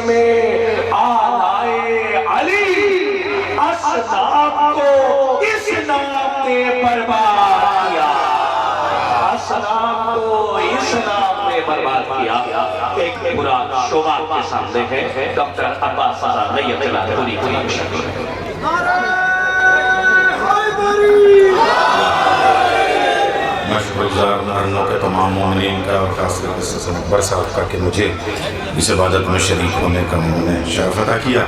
میں آلائے علی اصحاب کو اس نام نے برباد کیا، اصحاب کو اس نام نے برباد کیا۔ ایک برا شعبہ کے سامنے ہے، ڈاکٹر عباس سارا نیت اللہ پوری شکل ہے۔ میں شکر گزار ہوں کہ تمام مومنین کا اور خاص کر کے سلسلہ اکبر صاحب کا کہ مجھے اس عبادت میں شریک ہونے کا انہوں نے شرف عطا کیا۔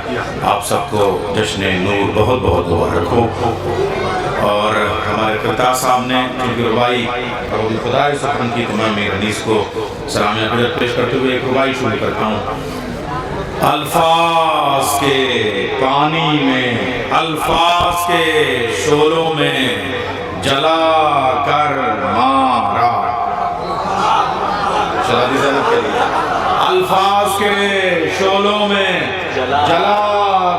آپ سب کو جشن نور بہت بہت مبارک ہو۔ اور ہمارے قرطاس صاحب نے چونکہ ربائی اور خدا سبحان کی تمام میر انیس کو سلامی عقیدت پیش کرتے ہوئے ایک ربائی شروع کرتا ہوں۔ الفاظ کے پانی میں، الفاظ کے شولوں میں جلا کر مارا، شہادی زینب کے لیے، الفاظ کے شولوں میں جلا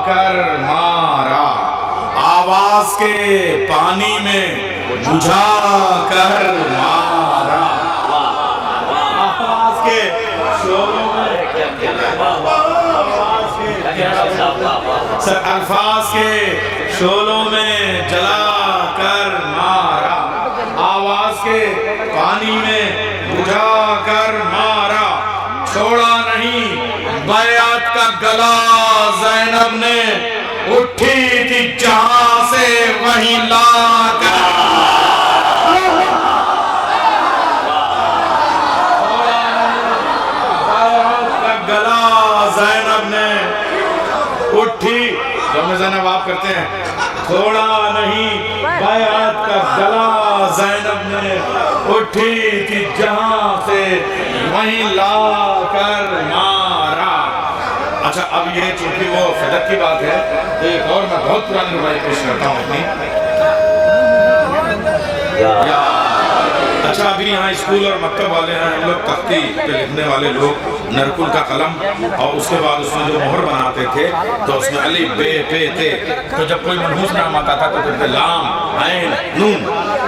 کر مارا، آواز کے پانی میں بجھا کر مارا، آواز کے شولوں میں الفاظ کے شولوں میں جلا کر مارا، آواز کے پانی میں بجھا کر مارا، چھوڑا نہیں بیعت کا گلا زینب نے، اٹھی تھی جہاں سے وہیں لا کر، بیعت کا گلا زینب نے اٹھی، جو میں زینب آپ کرتے ہیں، چھوڑا نہیں بیعت کا گلا زینب نے، اٹھی تھی جہاں سے وہیں لا کر مارا۔ اچھا اب یہ چونکہ وہ فدق کی بات ہے تو ایک اور میں بہت پرانی روایت پیش کرتا ہوں اپنی۔ اچھا ابھی یہاں اسکول اور مکتب والے ہیں، ہم لوگ تختی پہ لکھنے والے لوگ، نرکل کا قلم اور اس کے بعد اس میں جو مہر بناتے تھے تو اس میں علی بے پے تے، تو جب کوئی منحوس نام آتا تھا تو کہتے لام عین نون،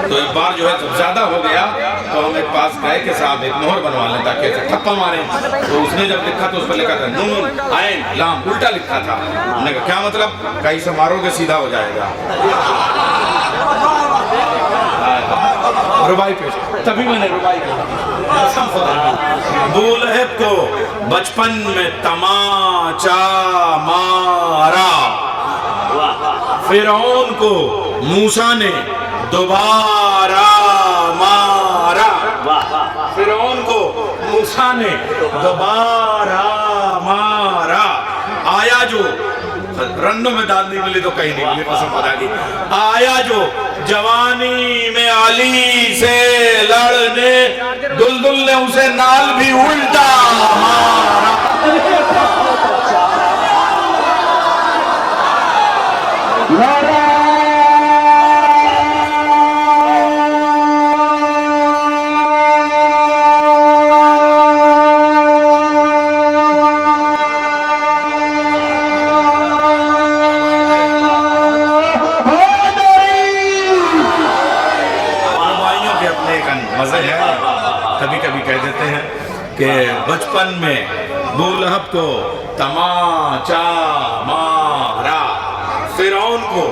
تو ایک بار جو ہے جب زیادہ ہو گیا تو ہم ایک پاس گئے کہ صاحب ایک مہر بنوا لیں تاکہ ایسے ٹھپا ماریں، تو اس نے جب لکھا تو اس پر لکھا تھا نون عین لام، الٹا لکھا تھا۔ ہم نے کہا کیا مطلب؟ کہیں سے مارو گے سیدھا ہو جائے گا۔ ربائی پیش تبھی میں نے ربائی کی ابو لہب کو بچپن میں تماچا مارا، فرعون کو موسیٰ نے دوبارہ مارا، فرعون کو موسیٰ نے دوبارہ مارا، آیا جو رنوں میں دال نہیں ملی تو کہیں نہیں ملی، قسم خدا کی، آیا جو جوانی میں علی سے لڑنے، دلدل نے اسے نال بھی الٹا مارا۔ کبھی کبھی کہہ دیتے ہیں کہ بچپن میں ابو لہب کو تماچا مارا، فرعون کو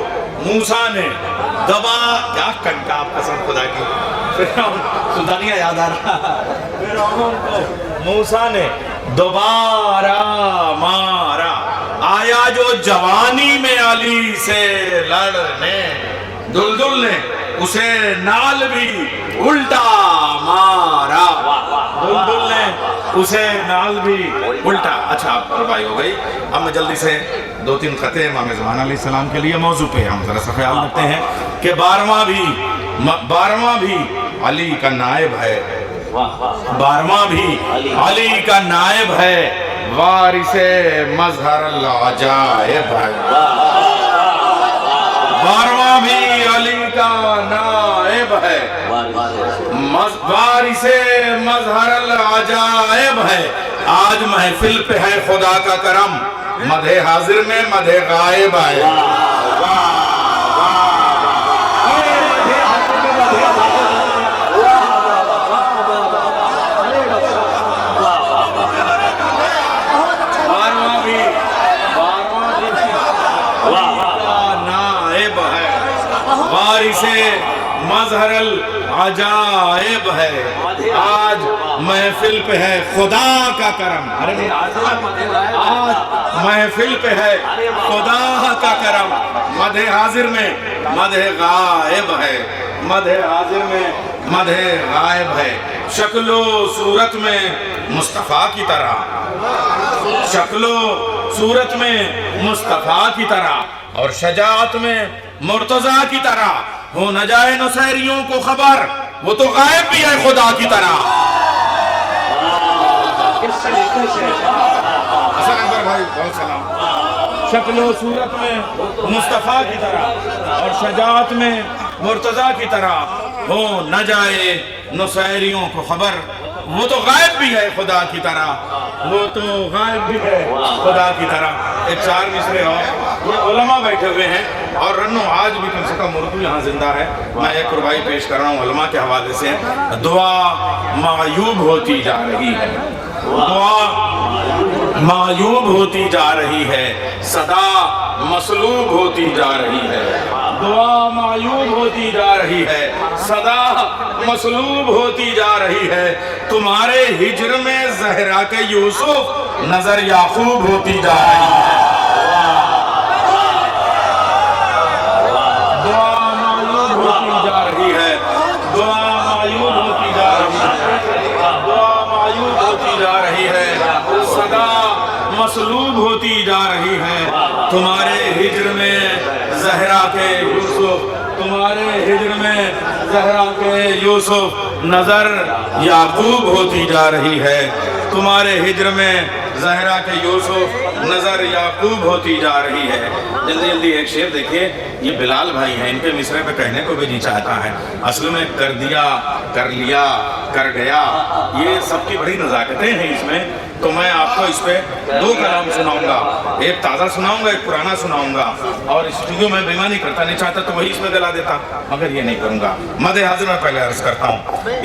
موسیٰ نے دبا، کیا کنکا قسم خدا کی، فرعون سلطانیہ یاد آ رہا، فرعون کو موسیٰ نے دوبارہ مارا، آیا جو جوانی میں علی سے لڑنے، دلدل نے اسے نال بھی الٹا مارا، دلدل نے اسے نال بھی الٹا۔ اچھا آپ ربائی ہو گئی، اب میں جلدی سے دو تین خطے امام زمان علیہ السلام کے لیے موضوع پہ ہم ذرا سا خیال رکھتے ہیں کہ بارہواں بھی علی کا نائب ہے، بارہواں بھی علی کا نائب ہے، وارث مظہر العجائب ہے، بارہواں بھی علی کا نائب ہے، وارث مظہر العجائب ہے، آج محفل پہ ہے خدا کا کرم، مدح حاضر میں مدح غائب ہے۔ بارہواں بھی مظہر العجائب ہے، آج محفل پہ ہے خدا کا کرم، آج محفل پہ ہے خدا کا کرم، مدح حاضر میں مدح غائب ہے، مدح حاضر میں مدح غائب ہے، شکل و صورت میں مصطفیٰ کی طرح، شکل و صورت میں مصطفیٰ کی طرح، اور شجاعت میں مرتضیٰ کی طرح، ہو نہ جائے نصیریوں کو خبر، وہ تو غائب بھی ہے خدا کی طرح۔ حسن اکبر بھائی بہت سلام۔ شکل و صورت میں مصطفیٰ کی طرح اور شجاعت میں مرتضیٰ کی طرح، ہو نہ جائے نصیریوں کو خبر، وہ تو غائب بھی ہے خدا کی طرح، وہ تو غائب بھی ہے خدا کی طرح۔ ایک چار مصرے اور یہ علماء بیٹھے ہوئے ہیں، اور رنو آج بھی کم سے کم اردو یہاں زندہ ہے، میں ایک ربائی پیش کر رہا ہوں علماء کے حوالے سے۔ دعا معیوب ہوتی جا رہی ہے، دعا معیوب ہوتی جا رہی ہے، صدا مسلوب ہوتی جا رہی ہے، دعا معیوب ہوتی جا رہی ہے، صدا مسلوب ہوتی جا رہی ہے، تمہارے ہجر میں زہرا کے یوسف نظر یعقوب ہوتی جا رہی ہے، دعا معیوب ہوتی جا رہی ہے، دعا معیوب ہوتی جا رہی ہے، دعا معیوب ہوتی جا رہی ہے، صدا مسلوب ہوتی جا رہی ہے، تمہارے ہجر میں زہرا کے یوسف، تمہارے ہجر میں زہرا کے یوسف نظر یعقوب ہوتی جا رہی ہے، تمہارے ہجر میں زہرا کے یوسف نظر یعقوب ہوتی جا رہی ہے۔ جلدی جلدی ایک شعر دیکھیے، یہ بلال بھائی ہیں، ان کے مصرے پہ کہنے کو بھی نہیں چاہتا ہے، اصل میں کر دیا، کر لیا، کر گیا، یہ سب کی بڑی نزاکتیں ہیں اس میں، تو میں آپ کو اس پہ دو کلام سناؤں گا، ایک تازہ سناؤں گا، ایک پرانا سناؤں گا، اور اسٹوڈیو میں بےمانی کرتا نہیں چاہتا تو وہی اس میں دلا دیتا، مگر یہ نہیں کروں گا۔ مدح حاضر میں پہلے عرض کرتا ہوں،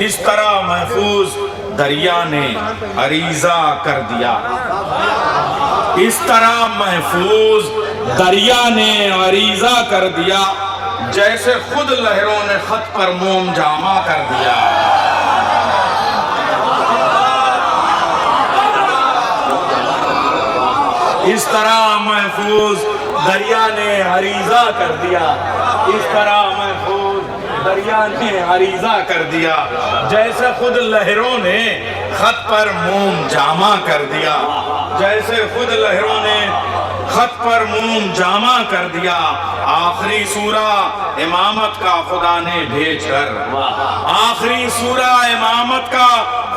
اس طرح محفوظ دریا نے عریضہ کر دیا، اس طرح محفوظ دریا نے عریضہ کر دیا، جیسے خود لہروں نے خط پر موم جامع کر دیا، اس طرح محفوظ دریا نے عریضہ کر دیا، اس طرح محفوظ دریا نے عریضہ کر دیا، جیسے خود لہروں نے خط پر موم جامع کر دیا، جیسے خود لہروں نے خط پر موم جامع کر دیا، آخری سورہ امامت کا خدا نے بھیج کر، آخری سورہ امامت کا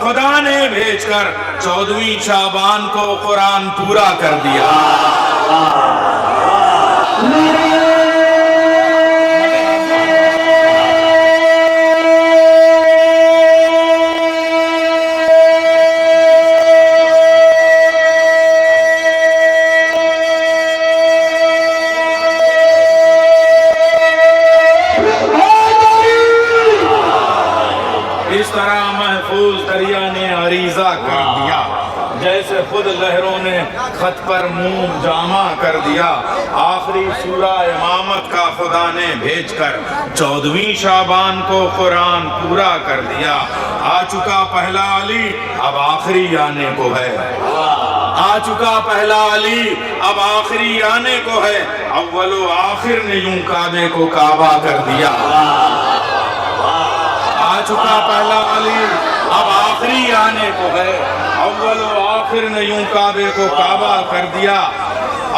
خدا نے بھیج کر 14ویں شعبان کو قرآن پورا کر دیا۔ اس طرح محفوظ دریا نے عریضہ کر دیا، جیسے خود لہروں نے خط پر موم جامع کر دیا، آخری سورہ امامت کا خدا نے بھیج کر 14ویں شعبان کو قرآن پورا کر دیا، آ چکا پہلا علی اب آخری آنے کو ہے، آ چکا پہلا علی اب آخری آنے کو ہے، اول و آخر نے یوں کعبے کو کعبہ کر دیا، آ چکا پہلا علی اب آخری آنے کو ہے، اول و آخر نے یوں کعبے کو کعبہ کر دیا،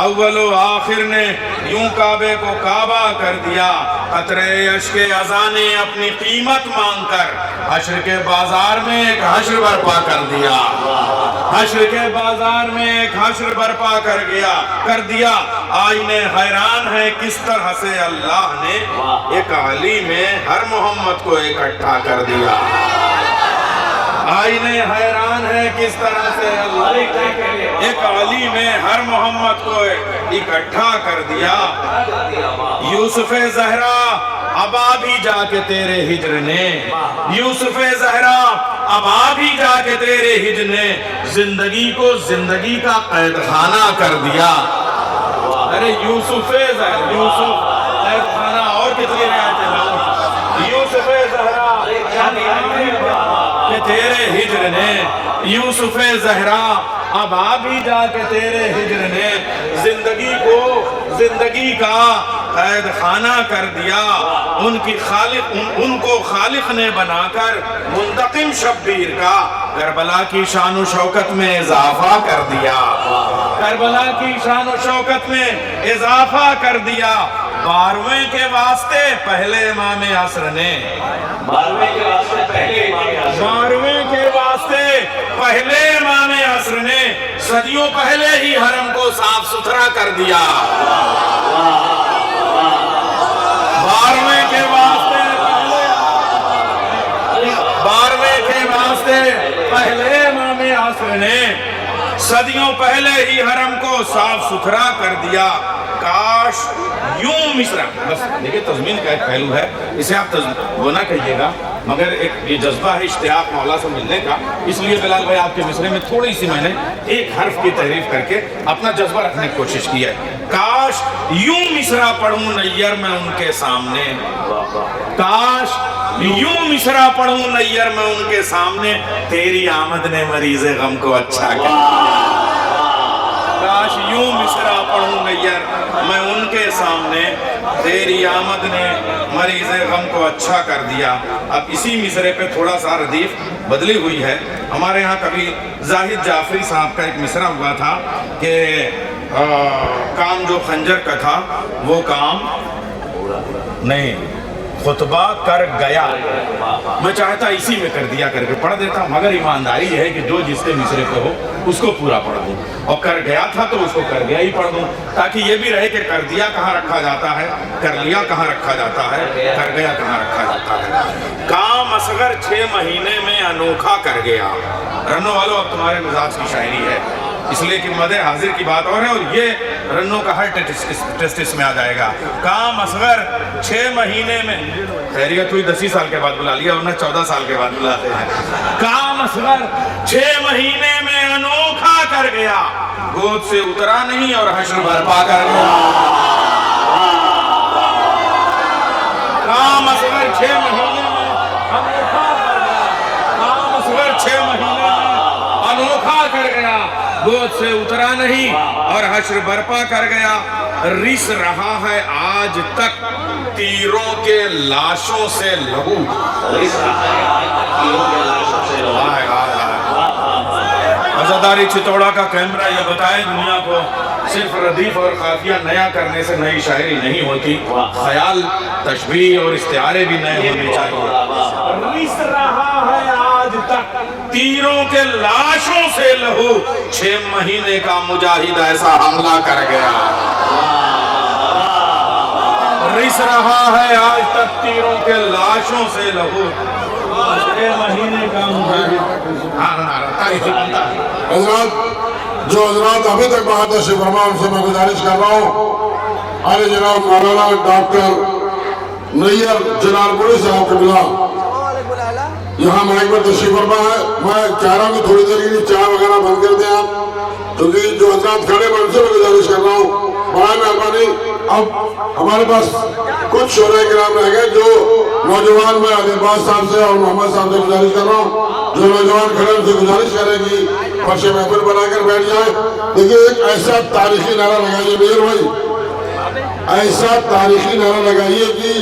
اول و آخر نے یوں کعبے کو کعبہ کر دیا، قطرے اشک اذان نے اپنی قیمت مانگ کر حشر کے بازار میں ایک حشر برپا کر دیا، حشر کے بازار میں ایک حشر برپا کر دیا، آئینے حیران ہے کس طرح سے اللہ نے ایک علی میں ہر محمد کو اکٹھا کر دیا، آئینے حیران ہے کس طرح سے اللہ نے ایک علی میں ہر محمد کو اکٹھا کر دیا، یوسف زہرا اب آ بھی جا کے تیرے ہجر نے، یوسف زہرا اب آ بھی جا کے تیرے ہجر نے زندگی کو زندگی کا قید خانہ کر دیا، ارے یوسف زہرا، یوسف قید خانہ اور کتنی رعایتیں لاؤں، یوسف تیرے ہجر نے یوسف زہرا اب آ بھی جا کے تیرے ہجر نے زندگی کا قید خانہ کر دیا. ان کو خالق نے بنا کر منتقم شبیر کا کربلا کی شان و شوکت میں اضافہ کر دیا. کربلا کی شان و شوکت میں اضافہ کر دیا. 12ویں کے واسطے پہلے امام عصر نے 12ویں کے واسطے پہلے امام عصر نے صدیوں پہلے ہی حرم کو صاف ستھرا کر دیا. 12ویں کے واسطے پہلے امام عصر نے صدیوں پہلے ہی حرم کو صاف ستھرا کر دیا. کاش یوں مصرع، بس دیکھیں تضمین کا ایک پہلو ہے، اسے آپ وہ نہ کہیے گا، مگر ایک یہ جذبہ ہے اشتیاق مولا سے ملنے کا. اس لیے بلال بھائی آپ کے مصرے میں تھوڑی سی میں نے ایک حرف کی تحریف کر کے اپنا جذبہ رکھنے کی کوشش کی ہے. کاش یوں مصرع پڑھوں نیر میں ان کے سامنے، کاش یوں مصرع پڑھوں نیر میں ان کے سامنے، تیری آمد نے مریض غم کو اچھا کیا. کاش یوں مصرع پڑھوں نیر میں ان کے سامنے، تیری آمد نے مریض غم کو اچھا کر دیا. اب اسی مصرے پہ تھوڑا سا ردیف بدلی ہوئی ہے. ہمارے ہاں کبھی زاہد جعفری صاحب کا ایک مصرع ہوا تھا کہ کام جو خنجر کا تھا وہ کام نہیں خطبہ کر گیا. میں چاہتا اسی میں کر دیا کر کے پڑھ دیتا، مگر ایمانداری یہ ہے کہ جو جس کے مصرے پہ ہو اس کو پورا پڑھ دوں، اور کر گیا تھا تو اس کو کر گیا ہی پڑھ دوں، تاکہ یہ بھی رہے کہ کر دیا کہاں رکھا جاتا ہے، کر لیا کہاں رکھا جاتا ہے، کر گیا کہاں رکھا جاتا ہے. کام اصغر 6 مہینے میں انوکھا کر گیا. رنو والو اب تمہارے مزاج کی شاعری ہے، اس لیے کہ مدح حاضر کی بات اور ہے، اور یہ رنوں کا ہر ٹیسٹ اس میں آ جائے گا. کام اصغر 6 مہینے میں، خیریت ہوئی 10 سال کے بعد بلا لیا، ورنہ 14 سال کے بعد بلاتے ہیں. کام اصغر 6 مہینے میں انوکھا کر گیا، گود سے اترا نہیں اور حشر برپا کر گیا. کام اصغر 6 مہینے میں انوکھا کر گیا، کام اصغر 6 مہینے میں انوکھا کر گیا، گود سے اترا نہیں اور حشر برپا کر گیا. رس رہا ہے آج تک تیروں کے لاشوں سے لہو. عزاداری چتوڑا کا کیمرہ یہ بتائے دنیا کو، صرف ردیف اور قافیہ نیا کرنے سے نئی شاعری نہیں ہوتی، خیال، تشبیہ اور استعارے بھی نئے ہونے چاہیے. رس رہا ہے آج تک تیروں کے لاشوں سے لہو، 6 مہینے کا مجاہد ایسا حملہ کر گیا. رس رہا ہے آج تک تیروں کے لاشوں سے لہو، 6 مہینے کا مجاہد. حضرات، جو حضرات ابھی تک وہاں تشریف فرما ان سے میں گزارش کر رہا ہوں، عالی جناب مولانا ڈاکٹر نیر جلال پوری صاحب قبلہ یہاں مائک پر تشریف فرما ہے. میں چاہ رہا ہوں کہ تھوڑی دیر کے لیے چائے وغیرہ بند کر دیں آپ، کیونکہ جو حضرات کھڑے ہیں ان سے میں گزارش کر رہا ہوں، بڑا مہربانی. اب ہمارے پاس کچھ شعراء کرام رہ گئے، جو نوجوان میں عادل باز صاحب سے اور محمد صاحب سے گزارش کر رہا ہوں، جو نوجوان کھڑے ان سے گزارش کرے گی فرش محفل بنا کر بیٹھ جائے. دیکھیں ایک ایسا تاریخی نعرہ لگائیے میر بھائی، ایسا تاریخی نعرہ لگائیے کہ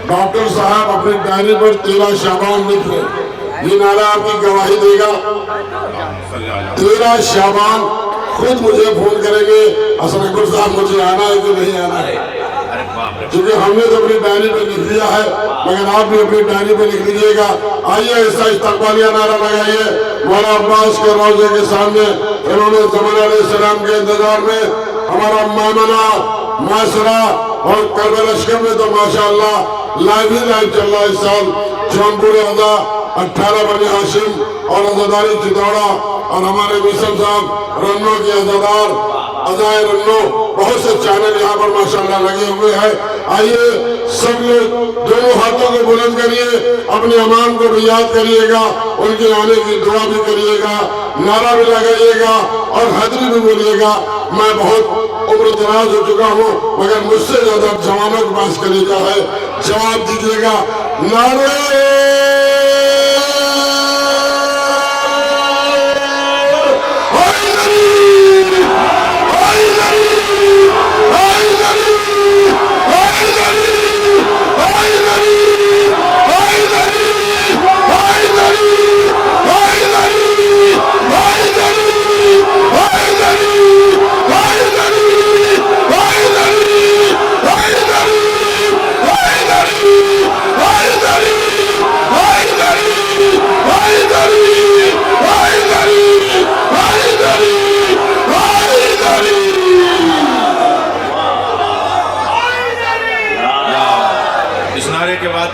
ڈاکٹر صاحب اپنے ڈائری پر 13 شعبان لکھ لیں. یہ نعرہ آپ کی گواہی دے گا. 13 شعبان خود مجھے فون کریں گے حسن اکبر صاحب مجھے آنا ہے کہ نہیں آنا ہے، کیونکہ ہم نے تو اپنی ڈائری پہ لکھ لیا ہے، مگر آپ بھی اپنی ڈائری پہ لکھ لیجئے گا. آئیے ایسا استقبالیہ نعرہ لگائیے مولا عباس کے روضے کے سامنے. انہوں نے زمان علیہ السلام کے انتظار میں ہمارا مامنہ معاشرہ اور کربلا لشکر میں تو ماشاءاللہ لائیو ہی لائیو چل رہا ہے. اس سال جونپور اعضا 18 بنی ہاشم اور عزاداری چتوڑا اور ہمارے ویسم صاحب رنو کی عزادار عزائے رنو، بہت سے چینل یہاں پر ماشاءاللہ لگے ہوئے ہیں. آئیے سب لوگ دونوں ہاتھوں کو بلند کریے، اپنے امام کو بھی یاد کریے گا، ان کے آنے کی دعا بھی کریے گا، نعرہ بھی لگائیے گا اور حیدری بھی بولیے گا. میں بہت عمر دراز ہو چکا ہوں، مگر مجھ سے زیادہ جوانوں کے پاس کلیجہ ہے. جواب دیجیے گا نعرہ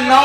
9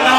9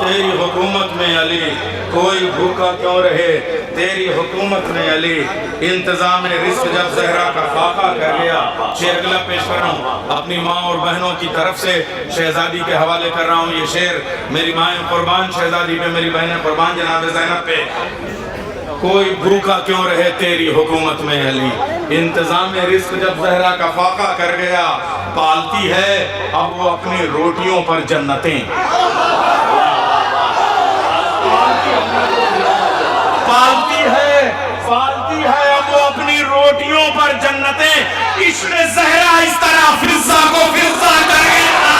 تیری حکومت میں علی، کوئی بھوکا کیوں رہے تیری حکومت میں علی، انتظام رزق جب زہرا کا فاقہ کر گیا۔ شعر اگلا پیش کر رہا ہوں، اپنی ماں اور بہنوں کی طرف سے شہزادی کے حوالے کر رہا ہوں یہ شعر۔ میری مائیں قربان شہزادی پہ، میری بہنیں قربان جناب زینب پہ۔ کوئی بھوکا کیوں رہے تیری حکومت میں علی، انتظام رزق جب زہرا کا فاقہ کر گیا، پالتی ہے اب وہ اپنی روٹیوں پر جنتیں، پالتی ہے اب وہ اپنی روٹیوں پر جنتیں، عشق زہرا اس طرح فضا کو فضا کر گیا،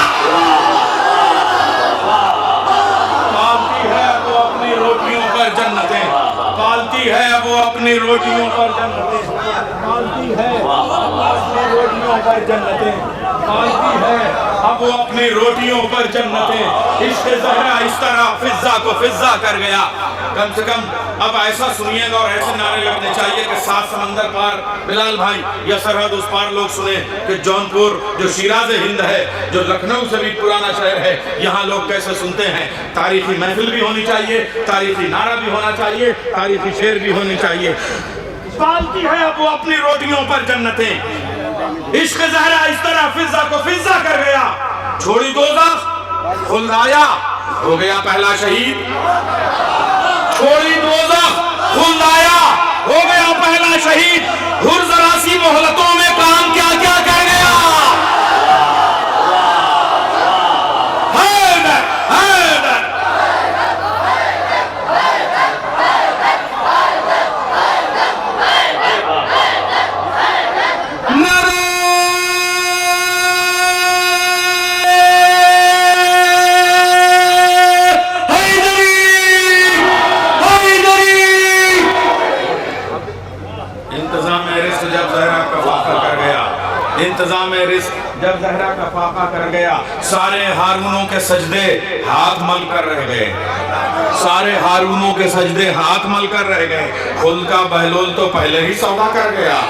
پالتی ہے اب وہ اپنی روٹیوں پر جنتیں، پالتی ہے اب وہ اپنی روٹیوں پر جنتیں، پالتی ہے اپنی روٹیوں پر جنتیں، پالتی ہے اب وہ اپنی روٹیوں پر جنتیں، عشق زہرا اس طرح فضا کو فضا کر گیا۔ کم سے کم اب ایسا سنیے گا اور ایسے نعرے لگنے چاہیے کہ 7 سمندر پار بلال بھائی یا سرحد اس پار لوگ سنیں کہ جونپور جو شیراز ہند ہے، جو لکھنؤ سے بھی پرانا شہر ہے، یہاں لوگ کیسے سنتے ہیں۔ تاریخی محفل بھی ہونی چاہیے، تاریخی نعرہ بھی ہونا چاہیے، تاریخی شعر بھی ہونی چاہیے۔ پالتی ہے اب وہ اپنی روٹیوں پر جنتیں، عشق زہرا اس طرح فضا کو فضا کر گیا، چھوڑی دوزخ خلد آیا ہو گیا پہلا شہید، چھوڑی دوزخ خلد آیا ہو گیا پہلا شہید، ہر ذرا سی مہلتوں میں کام کیا کیا کر گیا، حیدر حیدر انتظام رزق جب زہرا کا فاقہ کر گیا، سارے ہارونوں کے سجدے ہاتھ مل کر رہ گئے، سارے ہارونوں کے سجدے ہاتھ مل کر رہ گئے، خلد کا بہلول تو پہلے ہی سودا کر گیا،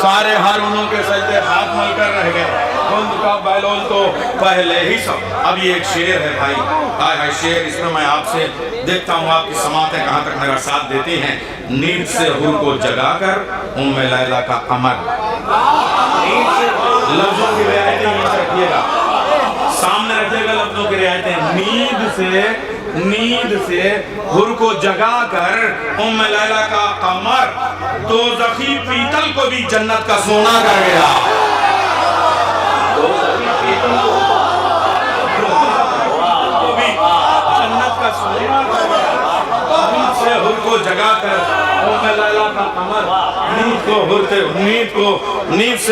سارے ہارونوں کے سجدے ہاتھ مل کر رہ گئے، خلد کا بہلول تو پہلے ہی اب یہ ایک شعر ہے بھائی، آئے شعر، اس میں آپ سے دیکھتا ہوں آپ کی سماعتیں کہاں تک میرا ساتھ دیتی ہیں۔ نیند سے حور کو جگا کر ام لیلہ کا قمر، لفظوں کی رعایتیں یہ رکھیے گا، سامنے رکھیے گا لفظوں کی رعایتیں، نیند سے حور کو جگا کر ام لیلہ کا قمر، دوزخی پیتل کو بھی جنت کا سونا کر گیا، دوزخی پیتل کو بھی جنت کا سونا کر گیا، نیند سے حور کو جگا کر ام لیلہ کا قمر، نیند سے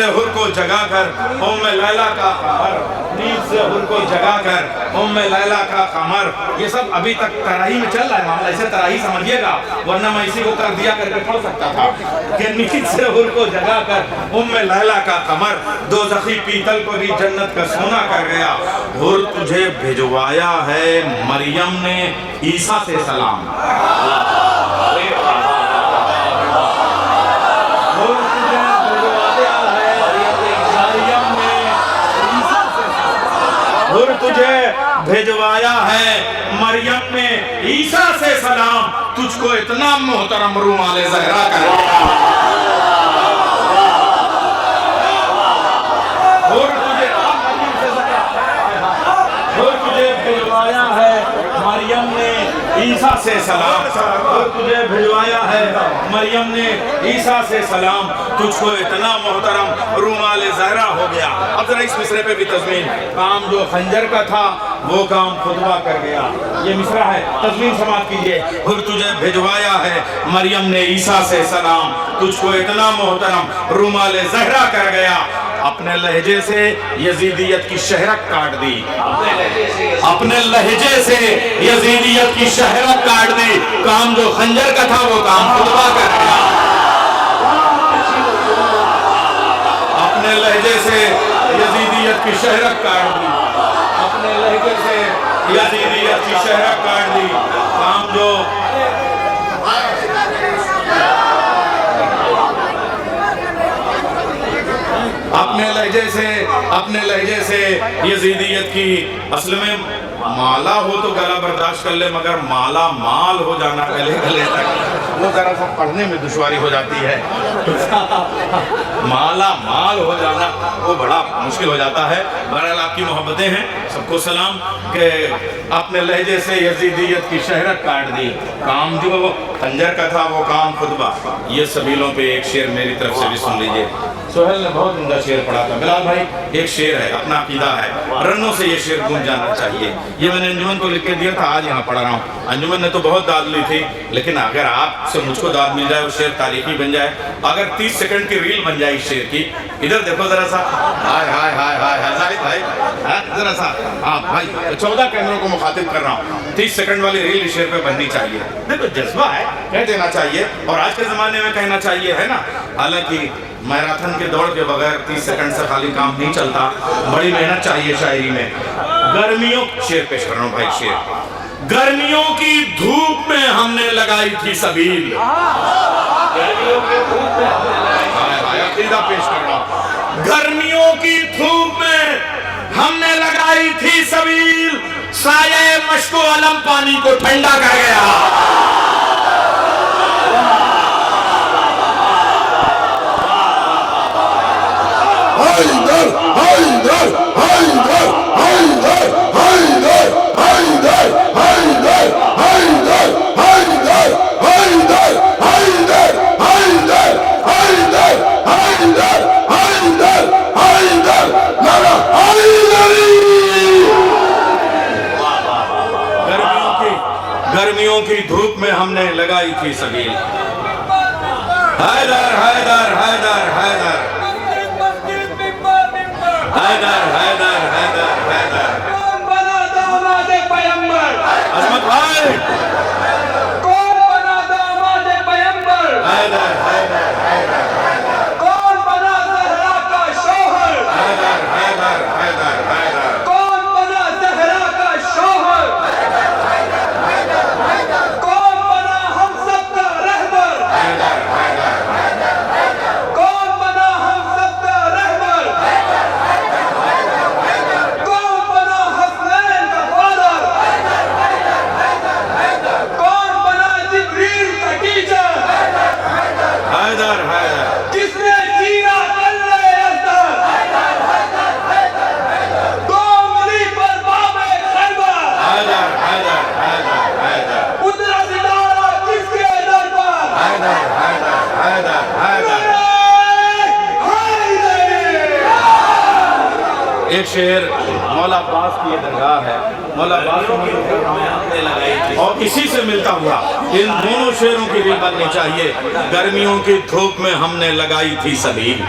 حور کو جگا کر ام لیلہ کا قمر، نیند سے حور کو جگا کر ام لیلہ کا قمر۔ یہ سب ابھی تک تراہی میں چل رہا ہے معاملہ، اسے تراہی سمجھیے گا، ورنہ میں اسی کو کر دیا کر کے پڑھ سکتا تھا کہ نیند سے حور کو جگا کر ام لیلہ کا قمر، دوزخی پیتل کو بھی جنت کا سونا کر گیا، حور تجھے بھجوایا ہے مریم نے عیسیٰ سے سلام، تجھے بھیجوایا ہے مریم نے عیسیٰ سے سلام، تجھ کو اتنا محترم رومال زہرا کر گیا، اور تجھے بھیجوایا ہے مریم نے عیسیٰ سے سلام، اور تجھے بھیجوایا ہے مریم نے عیسیٰ سے سلام، تجھ کو اتنا محترم رومال زہرا ہو گیا۔ اب ذرا اس مصرے پہ بھی تضمین، کام جو خنجر کا تھا وہ کام خطبہ کر گیا، یہ مصرع ہے، تضمین سماعت کیجئے۔ اور تجھے بھیجوایا ہے مریم نے عیسیٰ سے سلام، تجھ کو اتنا محترم رومال زہرا کر گیا، اپنے لہجے سے یزیدیت کی شہرت کاٹ دی، اپنے لہجے سے یزیدیت کی شہرت کاٹ دی، کام جو خنجر کا تھا وہ کام خطبہ کر گیا، اپنے لہجے سے یزیدیت کی شہرت کاٹ دی، اپنے لہجے سے یزیدیت کی شہرت کاٹ دی، کام جو اپنے لہجے سے یزیدیت کی اصل میں مالا ہو تو گلا برداشت کر لے، مگر مالا مال ہو جانا گلے تک وہ ذرا سا پڑھنے میں دشواری ہو جاتی ہے مالا مال ہو جانا وہ بڑا مشکل ہو جاتا ہے۔ بہرحال آپ کی محبتیں ہیں، سب کو سلام کہ اپنے لہجے سے یزیدیت کی شہرت کاٹ دی۔ کام جو خنجر کا تھا وہ کام خطبہ۔ یہ سبیلوں پہ ایک شعر میری طرف سے بھی سن لیجئے۔ سہیل نے بہت عمدہ شعر پڑھا تھا۔ بلال بھائی ایک شعر ہے، اپنا عقیدہ ہے، رنوں سے یہ شعر گونج جانا چاہیے۔ یہ میں نے انجمن کو لکھ کے دیا تھا، آج یہاں پڑھ رہا ہوں۔ انجمن نے تو بہت داد لی تھی، لیکن اگر آپ سے مجھ کو داد مل جائے اور شعر تاریخی بن جائے، اگر 30 سیکنڈ کی ریل بن جائے اس شعر کی، ادھر دیکھو ذرا سا، ہائے ہائے ہائے ہائے زاہد بھائی ذرا سا، ہاں بھائی 14 کیمروں کو مخاطب کر رہا ہوں، 30 سیکنڈ والی ریل اس شعر پہ بننی چاہیے۔ دیکھو جذبہ ہے، کہہ دینا چاہیے، اور آج کے زمانے میں کہنا چاہیے، ہے نا۔ حالانکہ میراتھن کے دوڑ کے بغیر 30 سیکنڈ سے خالی کام نہیں چلتا، بڑی محنت چاہیے شاعری میں۔ گرمیوں شعر پیش کر رہا ہوں بھائی، شعر۔ گرمیوں کی دھوپ میں ہم نے لگائی تھی سبیل، گرمیوں کی دھوپ میں ہم نے لگائی، عقیدہ پیش کر رہا ہوں۔ گرمیوں کی دھوپ میں ہم نے لگائی تھی سبیل، سایہ مشک و علم پانی کو ٹھنڈا کر گیا۔ حیدر حیدر حیدر حیدر حیدر حیدر حیدر حیدر حیدر حیدر حیدر حیدر حیدر حیدر حیدر حیدر لالا حیدری۔ گرمیوں کی دھوپ میں ہم نے لگائی تھی سبیل، حیدر حیدر حیدر حیدر حیدر حیدر حیدر حیدر۔ کون بنا داماد پیمبر؟ عظمت بھائی کون بنا داماد پیمبر؟ حیدر حیدر حیدر حیدر کون بنا زہرا کا شوہر؟ حیدر حیدر حیدر حیدر۔ کون بنا زہرا کا شوہر؟ کون بنا ہم سب کا رہبر؟ کون بنا ہم سب کا رہبر؟ کون بنا حسنین کا فادر؟ کون بنا جبریل کا ٹیچر؟ حیدر حیدر کس نے چیرا کلے ازدر؟ دو انگلی پر باب خیبر، حیدر حیدر حیدر حیدر اترا ستارہ کس کے در پر؟ حیدر حیدر حیدر حیدر۔ ایک شعر مولا عباس کی یہ درگاہ ہے، مولا عباس کو میں کہہ رہا ہوں، اور اسی سے ملتا ہوا ان دونوں شعروں کی ریل بننی چاہیے۔ گرمیوں کی دھوپ میں ہم نے لگائی تھی سبیل،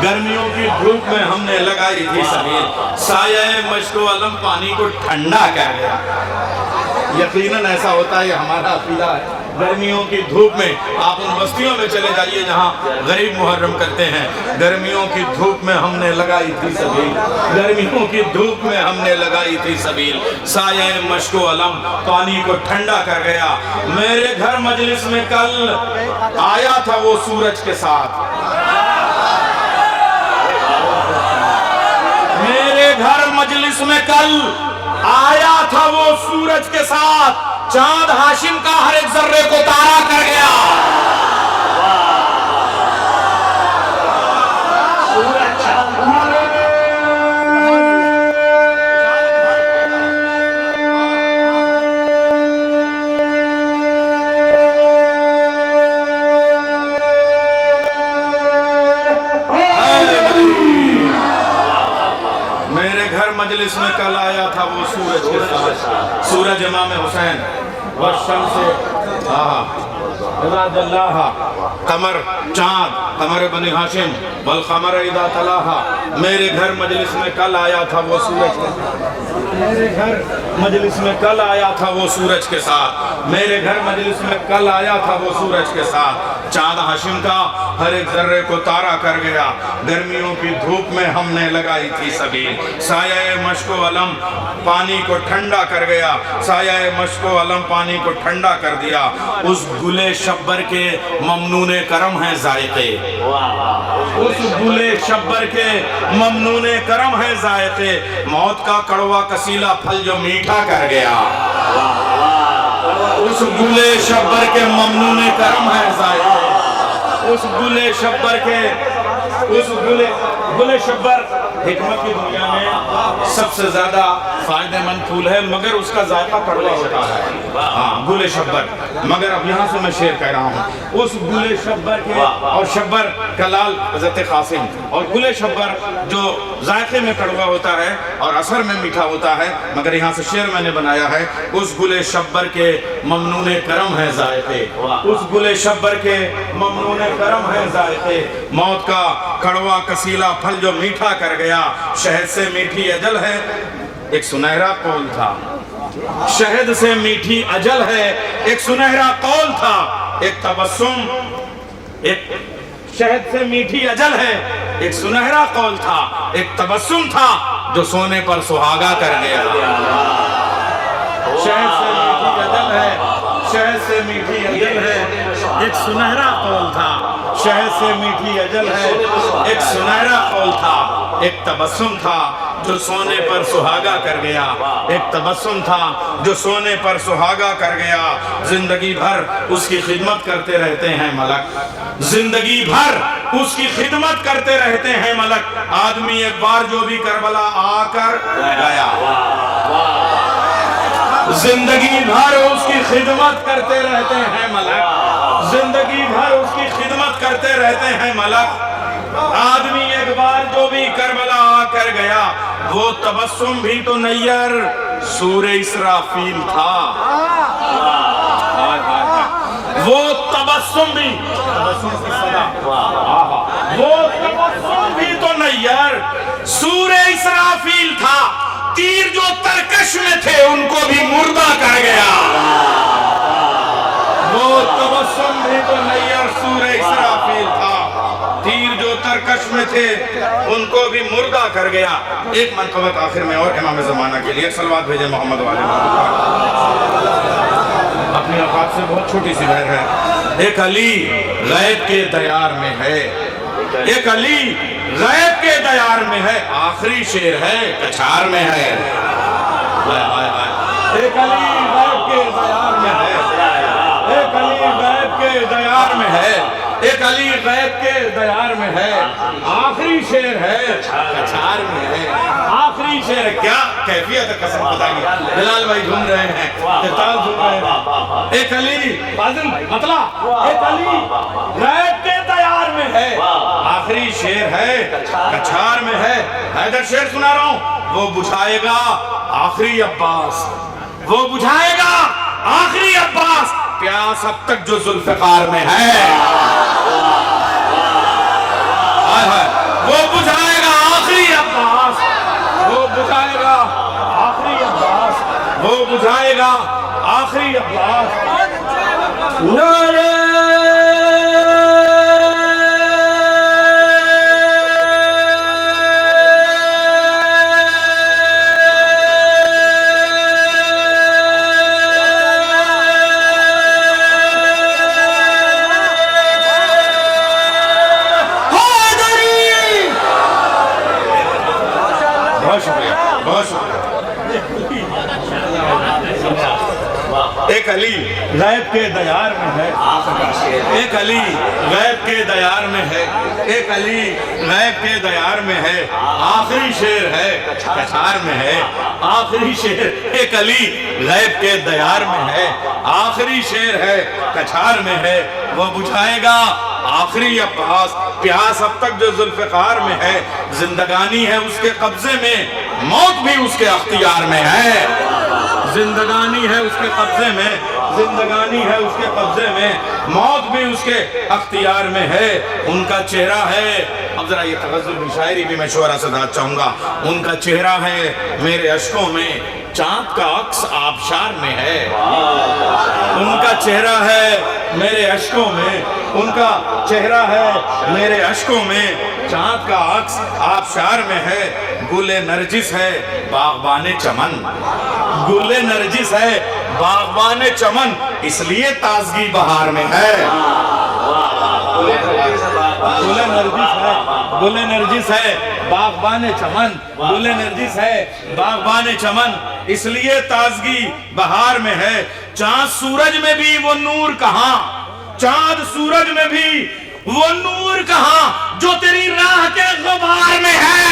گرمیوں کی دھوپ میں ہم نے لگائی تھی سبیل، سایہ مشک و علم پانی کو ٹھنڈا کر گیا۔ یقیناً ایسا ہوتا ہے، ہمارا عقیدہ ہے۔ گرمیوں کی دھوپ میں آپ ان بستیوں میں چلے جائیے جہاں غریب محرم کرتے ہیں، گرمیوں کی دھوپ میں ہم نے لگائی تھی سبیل، گرمیوں کی دھوپ میں ہم نے لگائی تھی سبیل، سایہ مشک و علم پانی کو ٹھنڈا کر گیا۔ میرے گھر مجلس میں کل آیا تھا وہ سورج کے ساتھ، میرے گھر مجلس میں کل آیا تھا وہ سورج کے ساتھ، چاند ہاشم کا ہر ایک ذرے کو تارا کر گیا۔ میرے گھر مجلس میں کل آیا تھا وہ سورج کے ساتھ، سورج امام حسین والشمس اذا جلاها، قمر چاند قمر بنی ہاشم والقمر اذا تلاها۔ میرے گھر مجلس میں کل آیا تھا وہ سورج کے ساتھ، میرے گھر مجلس میں کل آیا تھا وہ سورج کے ساتھ، میرے گھر مجلس میں کل آیا تھا وہ سورج کے ساتھ، چاند ہاشم کا ہر ایک ذرے کو تارا کر گیا، گرمیوں کی دھوپ میں ہم نے لگائی تھی سبیل، سایہ مشک و علم پانی کو ٹھنڈا کر گیا، سایہ مشک و علم پانی کو ٹھنڈا کر دیا، اس گلے شبر کے ممنون کرم ہیں ذائقے، اس گلے شبر کے ممنون کرم ہیں ذائقے، موت کا کڑوا کسیلا پھل جو میٹھا کر گیا، اس گلے شبر کے ممنون کرم ہے ذائقے، اس گلے شبر کے گلے شبر حکمت کی دنیا میں سب سے زیادہ فائدہ مند پھول ہے، مگر اس کا ذائقہ کڑوا ہوتا ہے، ہاں گلے شبر، مگر اب یہاں سے میں شعر کہہ رہا ہوں، اس گلے شبر کے، اور شبر کا لال حضرت قاسم، اور گلے شبر جو ذائقے میں کڑوا ہوتا ہے اور اثر میں میٹھا ہوتا ہے، مگر یہاں سے شعر میں نے بنایا ہے، اس گلے شبر کے ممنون کرم ہے ذائقے، اس گلے شبر کے ممنون کرم ہے ذائقے، موت کا کڑوا کسیلا پھل جو میٹھا کر گیا، شہد سے میٹھی اجل ہے، ایک سنہرا قول تھا، شہد سے میٹھی اجل ہے، ایک سنہرا قول تھا، ایک تبسم، ایک شہد سے میٹھی اجل ہے، ایک سنہرا قول تھا، ایک تبسم تھا جو سونے پر سہاگا کر گیا، شہد سے میٹھی اجل ہے، شہد سے میٹھی اجل ہے، ایک سنہرا قول تھا، شہد سے میٹھی اجل ہے، ایک سنہرا قول تھا، ایک تبسم تھا جو سونے پر سہاگا کر گیا، ایک تبسم تھا جو سونے پر سہاگا کر گیا، زندگی بھر اس کی خدمت کرتے رہتے ہیں ملک، زندگی بھر اس کی خدمت کرتے رہتے ہیں ملک، آدمی ایک بار جو بھی کربلا آ کر گیا، زندگی بھر اس کی خدمت کرتے رہتے ہیں ملک، زندگی بھر اس کی خدمت کرتے رہتے ہیں ملک، آدمی ایک بار جو بھی کربلا آ کر گیا، وہ تبسم بھی تو نیر سور اسرافیل تھا، وہ تبسم بھی، وہ تبسم بھی تو نیر سور اسرافیل تھا، تیر جو ترکش میں تھے ان کو بھی مردہ کر گیا، وہ تبسم بھی تو نیر سور اسرافیل تھا، تیر جو ترکش میں تھے ان کو بھی مردہ کر گیا۔ ایک منقبت آخر میں اور امام زمانہ کے لیے صلوات بھیجیں محمد والے محمد، اپنی اوقات سے بہت چھوٹی سی بہر ہے، ایک علی غیب کے دیار میں ہے، ایک علی غیب کے دیار میں ہے، آخری شعر ہے کچھار میں ہے، ایک علی غیب کے دیار میں ہے، ایک علی غیب کے دیار میں ہے، ایک علی غیب کے دیار میں ہے، آخری شعر ہے کچھار میں ہے، آخری شعر ہے، کیا کیفیت ہے قسم خدا کی، بلال بھائی جھوم رہے ہیں، تتال جھوم رہے ہیں، ایک علی فاضل مطلع، ایک علی غیب کے دیار میں ہے، آخری شعر ہے کچھار میں ہے، حیدر شعر سنا رہا ہوں، وہ بجھائے گا آخری عباس، وہ بجھائے گا آخری عباس، پیاس اب تک جو ذوالفقار میں ہے، وہ بجھائے گا آخری عباس، وہ بجھائے گا آخری عباس، وہ بجھائے گا آخری عباس، نعرہ ایک علی غیب کے دیار میں ہے، ایک علی غیب کے دیار میں ہے، ایک علی غیب کے دیار میں ہے، آخری شعر ہے کچھار میں ہے، آخری شعر ایک علی غیب کے دیار میں ہے، آخری شعر ہے کچھار میں ہے، وہ بجھائے گا آخری عباس، پیاس اب تک جو ذوالفقار میں ہے، زندگانی ہے اس کے قبضے میں، موت بھی اس کے اختیار میں ہے، زندگانی ہے اس کے قبضے میں، زندگانی ہے اس کے قبضے میں، موت بھی اس کے اختیار میں ہے، ان کا چہرہ ہے، اب ذرا یہ تغزل کی شاعری بھی میں شعرا سے داد چاہوں گا، ان کا چہرہ ہے میرے اشکوں میں، چاند کا عکس آبشار میں ہے، ان کا چہرہ ہے میرے اشکوں میں، ان کا چہرہ ہے میرے اشکوں میں، چاند کا عکس آبشار میں ہے، گل نرجس ہے باغبان چمن، گل نرجس ہے باغبان چمن، اس لیے تازگی بہار میں ہے، گل نرجس ہے باغبان چمن، گل نرجس ہے باغبان چمن، اس لیے تازگی بہار میں ہے، چاند سورج میں بھی وہ نور کہاں، چاند سورج میں بھی وہ نور کہاں جو تیری راہ کے غبار میں ہے،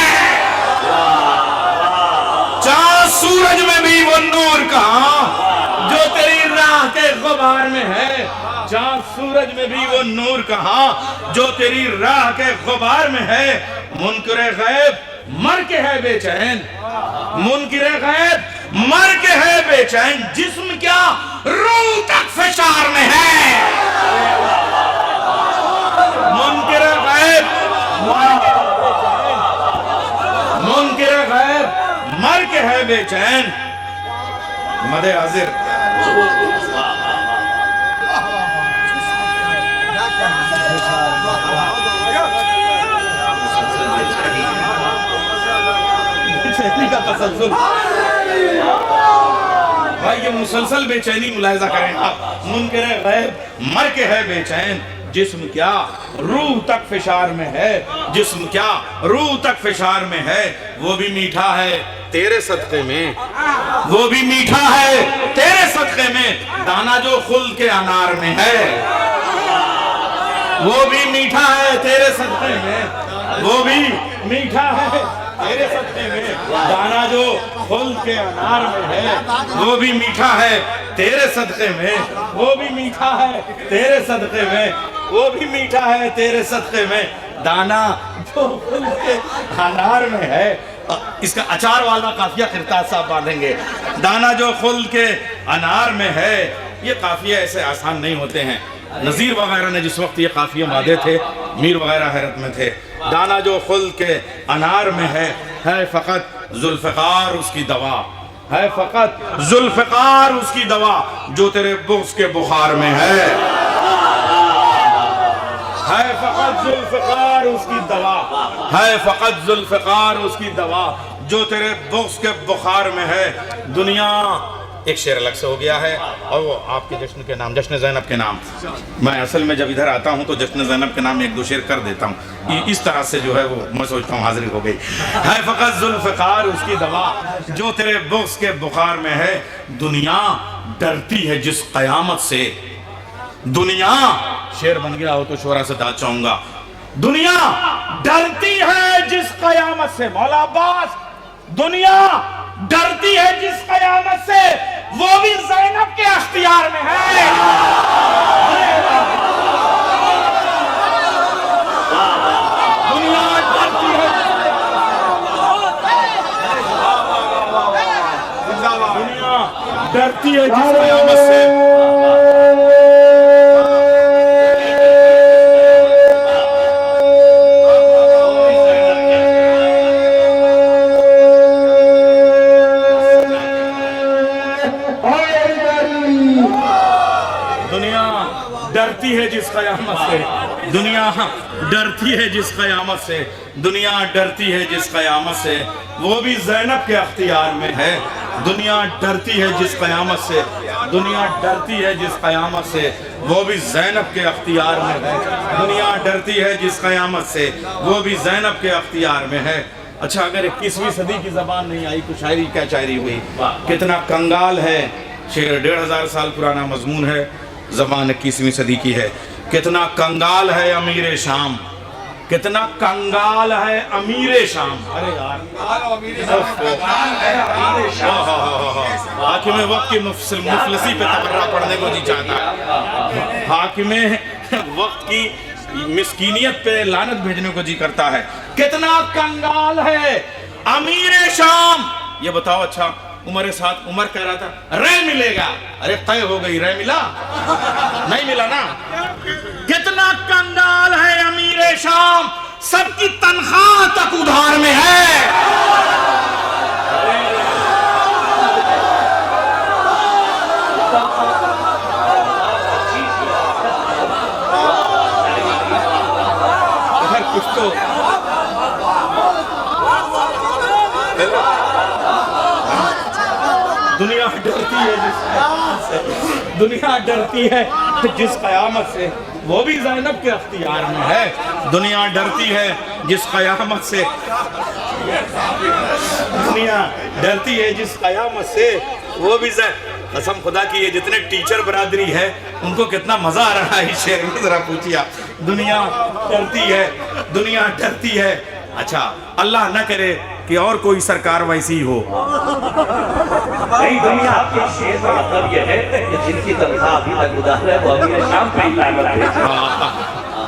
چاند سورج میں بھی وہ نور کہاں جو تیری راہ کے غبار میں ہے، چاند سورج میں بھی وہ نور کہاں جو تیری راہ کے غبار میں ہے، منکر غیب مر کے ہے بے چین، منکر غیب مر کے ہے بے چین، جسم کیا روح تک فشار میں ہے، منکر غیب مر کے ہے بے چین، مد حاضر کا تسلسل بھائی، یہ مسلسل بے چینی ملاحظہ کریں آپ، منکر غیب مر کے ہے بے چین، جسم کیا روح تک فشار میں ہے، جسم کیا روح تک فشار میں ہے، وہ بھی میٹھا ہے تیرے صدقے میں، وہ بھی میٹھا ہے تیرے صدقے میں، دانا جو خلد کے انار میں ہے، وہ بھی میٹھا ہے تیرے صدقے میں، وہ بھی میٹھا ہے تیرے صدقے میں، دانا جو خلد کے انار میں ہے، وہ بھی میٹھا ہے تیرے صدقے میں، وہ بھی میٹھا ہے تیرے صدقے میں، وہ بھی میٹھا ہے تیرے صدقے میں، دانا جو خلد کے انار میں ہے، اس کا اچار والا قافیہ کرتاز صاحب باندھیں گے، دانا جو خلد کے انار میں ہے، یہ قافیہ ایسے آسان نہیں ہوتے ہیں، نظیر وغیرہ نے جس وقت یہ قافیہ مادے تھے، میر وغیرہ حیرت میں تھے، دانا جو خلد کے انار میں ہے فقط ذوالفقار اس کی دوا، ہے فقط ذوالفقار اس کی دوا جو تیرے بغض کے بخار میں ہے فقط ذوالفقار اس کی دوا، ہے فقط ذوالفقار اس کی دوا جو تیرے بغض کے بخار میں ہے، دنیا ایک شعر الگ سے ہو گیا ہے، اور وہ آپ کے جشن کے نام، جشن زینب کے نام، میں اصل میں جب ادھر آتا ہوں تو جشن زینب کے نام ایک دو شعر کر دیتا ہوں، اس طرح سے جو ہے وہ میں سوچتا ہوں حاضری ہو گئی، ہے فقط ذوالفقار اس کی دوا جو تیرے بغض کے بخار میں ہے، دنیا ڈرتی ہے جس قیامت سے، دنیا شعر بن گیا ہو تو شعرا سے داد چاہوں گا، دنیا ڈرتی ہے جس قیامت سے، مولا عباس، دنیا ڈرتی ہے جس قیامت سے، وہ بھی زینب کے اختیار میں ہے، دنیا ڈرتی ہے، دنیا ڈرتی ہے جس قیامت سے، ڈرتی ہے جس قیامت سے، دنیا ڈرتی ہے جس قیامت سے، دنیا ڈرتی ہے جس قیامت سے، وہ بھی زینب کے اختیار میں ہے، دنیا ڈرتی ہے جس قیامت سے، دنیا ڈرتی ہے جس قیامت سے، وہ بھی زینب کے اختیار میں ہے، دنیا ڈرتی ہے جس قیامت سے، وہ بھی زینب کے اختیار میں ہے۔ اچھا، اگر 21ویں صدی کی زبان نہیں آئی تو شاعری کیا شاعری ہوئی، کتنا کنگال ہے، شعر 1500 سال پرانا مضمون ہے، زبان 21ویں صدی کی ہے، کتنا کنگال ہے امیر شام، کتنا کنگال ہے امیر شام، ارے یار حاکم وقت کی مفلسی پہ تقرہ پڑھنے کو جی چاہتا ہے، حاکم وقت کی مسکینیت پہ لعنت بھیجنے کو جی کرتا ہے، کتنا کنگال ہے امیر شام۔ یہ بتاؤ، اچھا عمر ساتھ عمر کہہ رہا تھا رے ملے گا، ارے طے ہو گئی، رے ملا نہیں ملا نا، کتنا کنگال ہے امیر شام، سب کی تنخواہ تک ادھار میں ہے، دنیا ڈرتی ہے جس قیامت سے، دنیا ڈرتی ہے جس قیامت سے، وہ بھی زینب کے اختیار میں ہے۔ دنیا ڈرتی ہے جس قیامت سے، دنیا ڈرتی ہے جس قیامت سے، وہ بھی قسم خدا کی یہ جتنے ٹیچر برادری ہے ان کو کتنا مزہ آ رہا ہے اس شعر میں، ذرا پوچھئے آپ۔ دنیا ڈرتی ہے، دنیا ڈرتی ہے۔ اچھا اللہ نہ کرے کہ اور کوئی سرکار ویسی ہو۔ نہیں، دنیا کے شعر کا مطلب یہ ہے کہ جن کی تنخواہ ابھی تک گزار ہے وہ ابھی شام پہ ہی لعنت ہے۔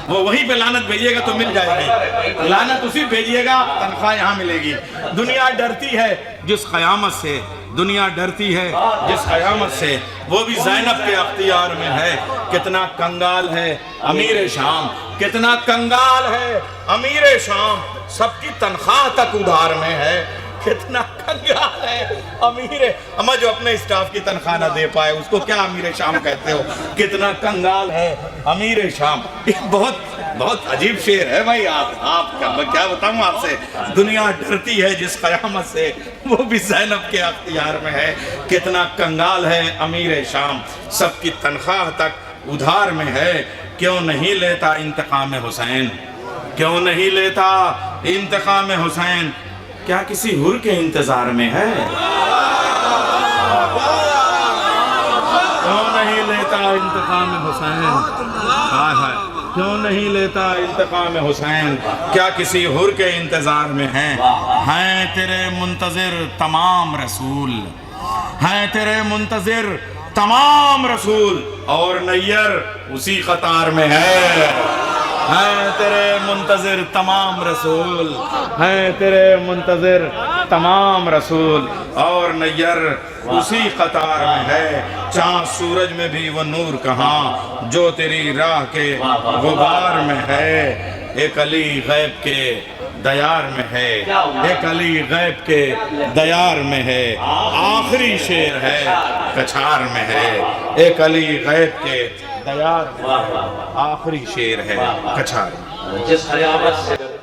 وہ وہیں پہ لعنت بھیجیے گا تو مل جائے گی، لعنت اسی بھیجیے گا تنخواہ یہاں ملے گی۔ دنیا ڈرتی ہے جس قیامت سے، دنیا ڈرتی ہے جس قیامت سے، وہ بھی زینب کے اختیار میں ہے۔ کتنا کنگال ہے امیر شام، کتنا کنگال ہے امیر شام، سب کی تنخواہ تک ادھار میں ہے۔ کتنا کنگال ہے امیر، اما جو اپنے اسٹاف کی تنخواہ نہ دے پائے اس کو کیا امیر شام کہتے ہو؟ کتنا کنگال ہے امیر شام۔ یہ بہت عجیب شعر ہے بھائی، آپ کیا بتاؤں آپ سے۔ دنیا ڈرتی ہے جس قیامت سے، وہ بھی زینب کے اختیار میں ہے۔ کتنا کنگال ہے امیر شام، سب کی تنخواہ تک ادھار میں ہے۔ کیوں نہیں لیتا انتقام حسین، کیوں نہیں لیتا انتقام حسین؟ کیا کسی حر کے انتظار میں ہے؟ کیوں نہیں لیتا انتقام حسین؟ کیوں نہیں لیتا انتقام حسین؟ کیا کسی حر کے انتظار میں ہے؟ ہیں تیرے منتظر تمام رسول، ہیں تیرے منتظر تمام رسول، اور نیر اسی قطار میں ہے۔ ہیں تیرے منتظر تمام رسول، ہیں تیرے منتظر تمام رسول، اور نیر اسی قطار میں ہے۔ چاند سورج میں بھی وہ نور کہاں جو تیری راہ کے غبار میں ہے۔ ایک علی غیب کے دیار میں ہے، ایک علی غیب کے دیار میں ہے، آخری شعر ہے کچھار میں ہے۔ ایک علی غیب کے دیار میں ہے، آخری شعر ہے کچھار میں۔ جس قیامت سے